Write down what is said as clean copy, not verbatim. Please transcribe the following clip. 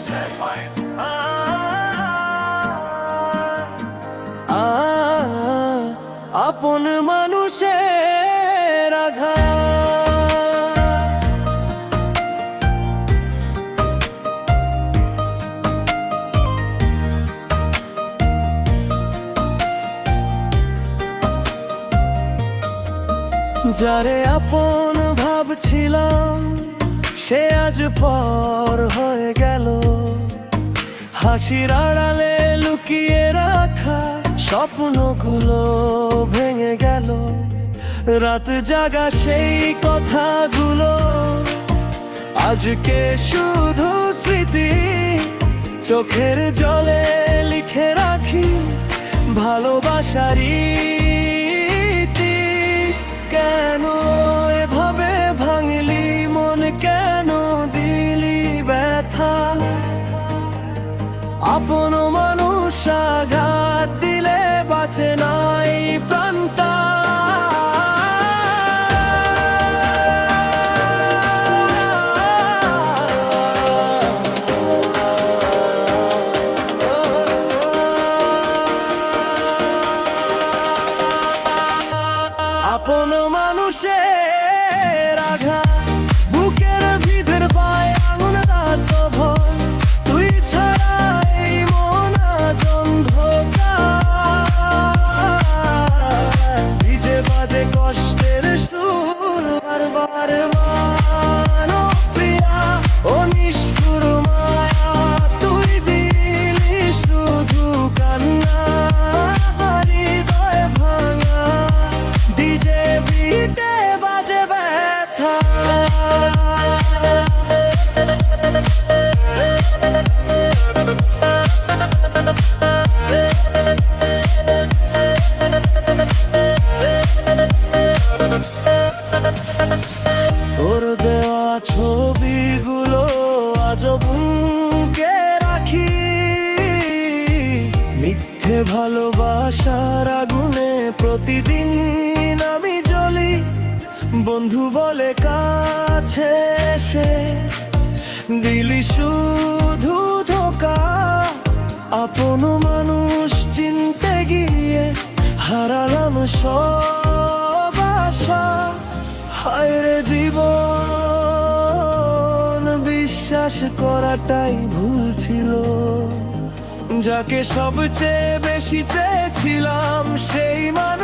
Sad vibe. আপন মানুষের আঘাত, যারে আপন ভাবছিলাম সে আজ পর হয়ে গেল। হাসির আড়ালে লুকিয়ে রাখা স্বপ্নগুলো ভেঙে গেল। রাত জাগা সেই কথাগুলো আজকে শুধু স্মৃতি। চোখের জলে লিখে রাখি ভালোবাসারই ইতি। কেন এভাবে ভাঙলি মন, কেন দিলি ব্যথা? আপন মানুষ আঘাত দিলে বাঁচে নাই প্রাণটা। আপন মানুষের আঘাত, বুকের ভিতর পায় আগুন রাত ভর। তুই ছাড়া এই মন আজ অন্ধকার। ভিজে বাজে কষ্টের সুর বারবার মানো প্রিয়া। ও নিষ্ঠুর মায়া তুই দিলি শুধু কান্না। হৃদয় ভাঙা ডিজে বিটে বাজে ব্যথা। তোর দেওয়া ছবিগুলো আজও বুকে রাখি। মিথ্যে ভালোবাসার আগুনে প্রতিদিন আমি জ্বলি। বন্ধু বলে কাছে এসে দিলি শুধু ধোঁকা। আপন মানুষ চিনতে গিয়ে হারালাম সব আশা। হায় রে জীবন, বিশ্বাস করাটাই ভুল ছিল। যাকে সবচেয়ে বেশি চেয়েছিলাম সেই মানুষ